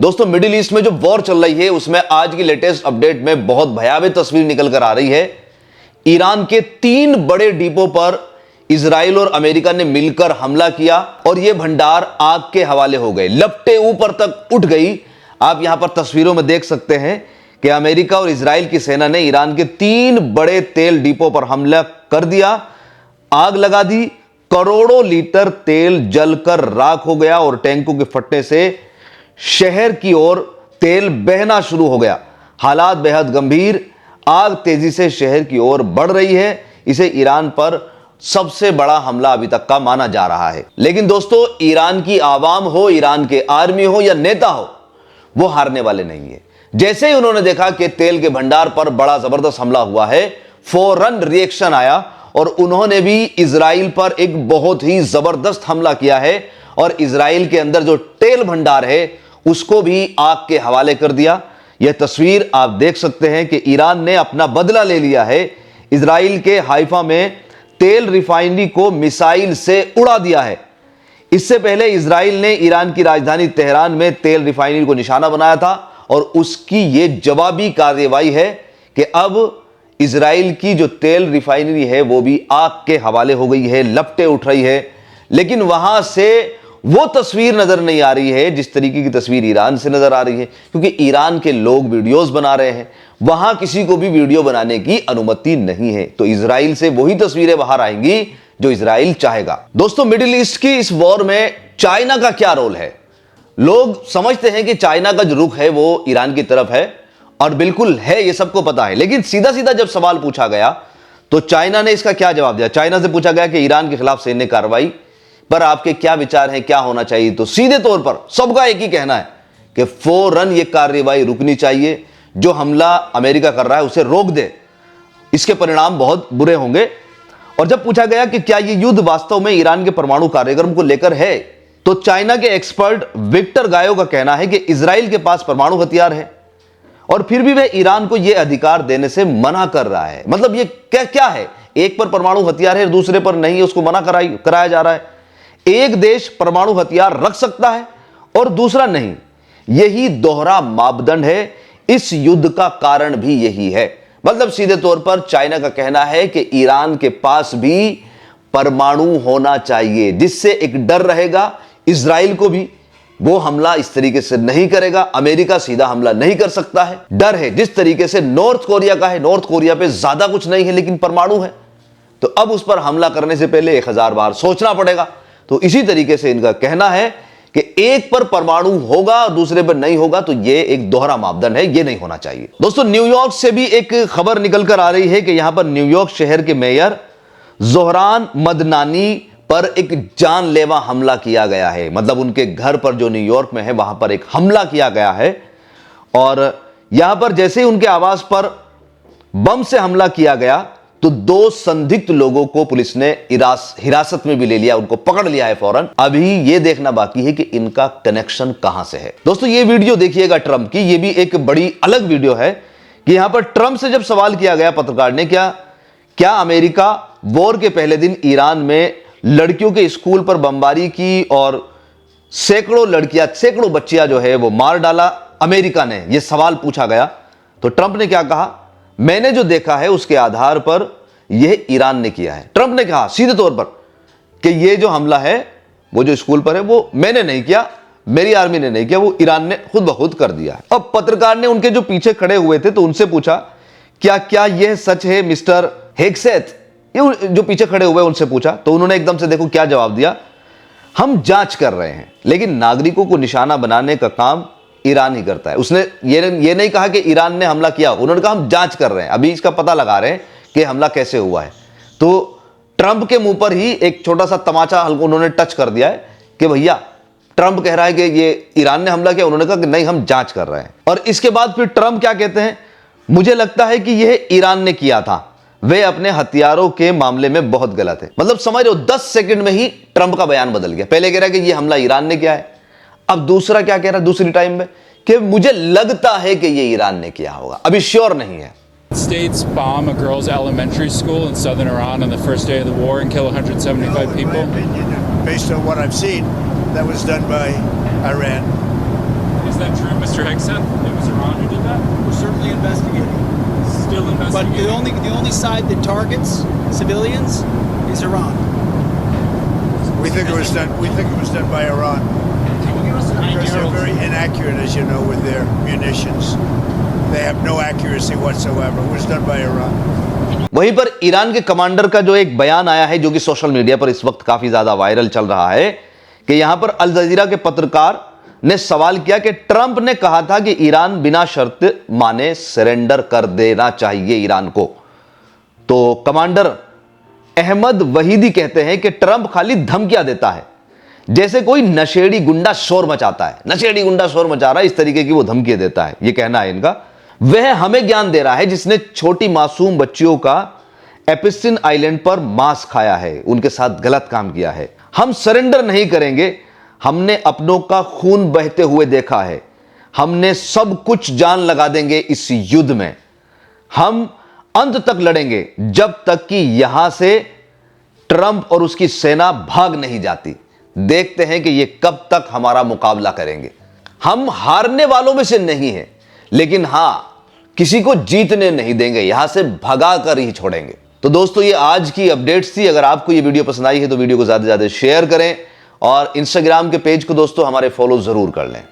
दोस्तों middle east में जो वॉर चल रही है उसमें आज की लेटेस्ट अपडेट में बहुत भयावह तस्वीर निकल कर आ रही है। ईरान के 3 बड़े डिपो पर इजराइल और अमेरिका ने मिलकर हमला किया और यह भंडार आग के हवाले हो गए, लपटे ऊपर तक उठ गई। आप यहां पर तस्वीरों में देख सकते हैं कि अमेरिका और इजराइल की सेना ने ईरान के 3 बड़े तेल डिपो पर हमला कर दिया, आग लगा दी। करोड़ों लीटर तेल जलकर राख हो गया और टैंकों के फटने से शहर की ओर तेल बहना शुरू हो गया। हालात बेहद गंभीर, आग तेजी से शहर की ओर बढ़ रही है। इसे ईरान पर सबसे बड़ा हमला अभी तक का माना जा रहा है। लेकिन दोस्तों, ईरान की आवाम हो, ईरान के आर्मी हो या नेता हो, वो हारने वाले नहीं है। जैसे ही उन्होंने देखा कि तेल के भंडार पर बड़ा जबरदस्त हमला हुआ है, फौरन रिएक्शन आया और उन्होंने भी इजराइल पर एक बहुत ही जबरदस्त हमला किया है और इजराइल के अंदर जो तेल भंडार है उसको भी आग के हवाले कर दिया। यह तस्वीर आप देख सकते हैं कि ईरान ने अपना बदला ले लिया है। इजराइल के हाइफा में तेल रिफाइनरी को मिसाइल से उड़ा दिया है। इससे पहले इजराइल ने ईरान की राजधानी तेहरान में तेल रिफाइनरी को निशाना बनाया था और उसकी यह जवाबी कार्रवाई है कि अब इजराइल की जो तेल रिफाइनरी है वो भी आग के हवाले हो गई है, लपटे उठ रही है। लेकिन वहां से वो तस्वीर नजर नहीं आ रही है जिस तरीके की तस्वीर ईरान से नजर आ रही है, क्योंकि ईरान के लोग वीडियोस बना रहे हैं, वहां किसी को भी वीडियो बनाने की अनुमति नहीं है। तो इजराइल से वही तस्वीरें बाहर आएंगी जो इजराइल चाहेगा। दोस्तों, मिडिल ईस्ट की इस वॉर में चाइना का क्या रोल है? लोग समझते हैं कि चाइना का जो रुख है वो ईरान की तरफ है और बिल्कुल है, ये सबको पता है। लेकिन सीधा सीधा जब सवाल पूछा गया तो चाइना ने इसका क्या जवाब दिया? चाइना से पूछा गया कि ईरान के खिलाफ सैन्य कार्रवाई पर आपके क्या विचार हैं, क्या होना चाहिए? तो सीधे तौर पर सबका एक ही कहना है कि फौरन यह कार्रवाई रुकनी चाहिए। जो हमला अमेरिका कर रहा है उसे रोक दे, इसके परिणाम बहुत बुरे होंगे। और जब पूछा गया कि क्या यह युद्ध वास्तव में ईरान के परमाणु कार्यक्रम को लेकर है, तो चाइना के एक्सपर्ट विक्टर गायो का कहना है कि इजराइल के पास परमाणु हथियार है और फिर भी वह ईरान को यह अधिकार देने से मना कर रहा है। मतलब यह क्या है? एक पर परमाणु हथियार है, दूसरे पर नहीं है, उसको मना कराया जा रहा है। एक देश परमाणु हथियार रख सकता है और दूसरा नहीं। यही दोहरा मापदंड है। इस युद्ध का कारण भी यही है। मतलब सीधे तौर पर चाइना का कहना है कि ईरान के पास भी परमाणु होना चाहिए, जिससे एक डर रहेगा इजराइल को भी, वो हमला इस तरीके से नहीं करेगा। अमेरिका सीधा हमला नहीं कर सकता है, डर है। जिस तरीके से नॉर्थ कोरिया का है, नॉर्थ कोरिया पे ज्यादा कुछ नहीं है लेकिन परमाणु है, तो अब उस पर हमला करने से पहले 1000 बार सोचना पड़ेगा। तो इसी तरीके से इनका कहना है कि एक पर परमाणु होगा और दूसरे पर नहीं होगा, तो यह एक दोहरा मापदंड है, यह नहीं होना चाहिए। दोस्तों, न्यूयॉर्क से भी एक खबर निकल कर आ रही है कि यहां पर न्यूयॉर्क शहर के मेयर जोहरान मदनानी पर एक जानलेवा हमला किया गया है। मतलब उनके घर पर जो न्यूयॉर्क में है वहां पर एक हमला किया गया है और यहां पर जैसे ही उनके आवास पर बम से हमला किया गया तो 2 संदिग्ध लोगों को पुलिस ने हिरासत में भी ले लिया, उनको पकड़ लिया है फौरन। अभी यह देखना बाकी है कि इनका कनेक्शन कहां से है। दोस्तों, यह वीडियो देखिएगा ट्रंप की, यह भी एक बड़ी अलग वीडियो है कि यहां पर ट्रंप से जब सवाल किया गया पत्रकार ने, क्या अमेरिका वॉर के पहले दिन ईरान में लड़कियों के स्कूल पर बमबारी की और सैकड़ों बच्चियां जो है वो मार डाला अमेरिका ने, यह सवाल पूछा गया तो ट्रंप ने क्या कहा? मैंने जो देखा है उसके आधार पर यह ईरान ने किया है। ट्रंप ने कहा सीधे तौर पर कि यह जो हमला है वो जो स्कूल पर है वो मैंने नहीं किया, मेरी आर्मी ने नहीं किया, वो ईरान ने खुद ब खुद कर दिया है। अब पत्रकार ने उनके जो पीछे खड़े हुए थे तो उनसे पूछा, क्या यह सच है मिस्टर हेगसेथ? ये जो पीछे खड़े हुए उनसे पूछा तो उन्होंने एकदम से देखो क्या जवाब दिया, हम जांच कर रहे हैं, लेकिन नागरिकों को निशाना बनाने का काम ईरान ही करता है। उसने ये नहीं कहा कि ईरान ने हमला किया, उन्होंने कहा हम जांच कर रहे हैं, अभी इसका पता लगा रहे हैं कि हमला कैसे हुआ है। तो ट्रंप के मुंह पर ही एक छोटा सा तमाचा उन्होंने टच कर दिया है कि भैया, ट्रंप कह रहा है कि ये ईरान ने हमला किया, उन्होंने कहा कि नहीं हम जांच कर रहे हैं। और इसके बाद फिर ट्रंप क्या कहते हैं, मुझे लगता है कि यह ईरान ने किया था, वे अपने हथियारों के मामले में बहुत गलत है। मतलब समझ रहे हो, 10 सेकंड में ही ट्रंप का बयान बदल गया। पहले कह रहा है कि यह हमला ईरान ने किया है, अब दूसरा क्या कह रहा है दूसरी टाइम में कि मुझे लगता है कि ये ईरान ने किया होगा, अभी श्योर नहीं है। States bomb a girls' elementary school in southern Iran on the first day of the war and kill 175 people. Based on what I've seen, that was done by Iran. Is that true, Mr. Hegseth? It was Iran who did that? We're certainly investigating. Still But investigating. the only side that targets civilians is Iran. We think it was done. We think it was done by Iran Can you give us an because idea they're of very inaccurate, as you know, with their munitions. They have no accuracy whatsoever. It was done by Iran. वहीं पर Iran के commander का जो एक बयान आया है, जो कि सोशल मीडिया पर इस वक्त काफी ज्यादा वायरल चल रहा है, कि यहां पर अल जजीरा के पत्रकार ने सवाल किया कि ट्रंप ने कहा था कि ईरान बिना शर्त माने सरेंडर कर देना चाहिए ईरान को। तो कमांडर अहमद वहीदी कहते हैं कि ट्रंप खाली धमकियां देता है, जैसे कोई नशेड़ी गुंडा शोर मचाता है, नशेड़ी गुंडा शोर मचा रहा है, इस तरीके की वो धमकियां देता है। ये कहना है इनका। वह हमें ज्ञान दे रहा है जिसने छोटी मासूम बच्चियों का एपिस्टिन आइलैंड पर मांस खाया है, उनके साथ गलत काम किया है। हम सरेंडर नहीं करेंगे। हमने अपनों का खून बहते हुए देखा है। हमने सब कुछ जान लगा देंगे इस युद्ध में। हम अंत तक लड़ेंगे जब तक कि यहां से ट्रंप और उसकी सेना भाग नहीं जाती। देखते हैं कि ये कब तक हमारा मुकाबला करेंगे। हम हारने वालों में से नहीं हैं, लेकिन हां, किसी को जीतने नहीं देंगे, यहां से भगा कर ही छोड़ेंगे। तो दोस्तों, ये आज की अपडेट्स थी। अगर आपको ये वीडियो पसंद आई है तो वीडियो को ज्यादा से ज्यादा शेयर करें और इंस्टाग्राम के पेज को दोस्तों हमारे फॉलो जरूर कर लें।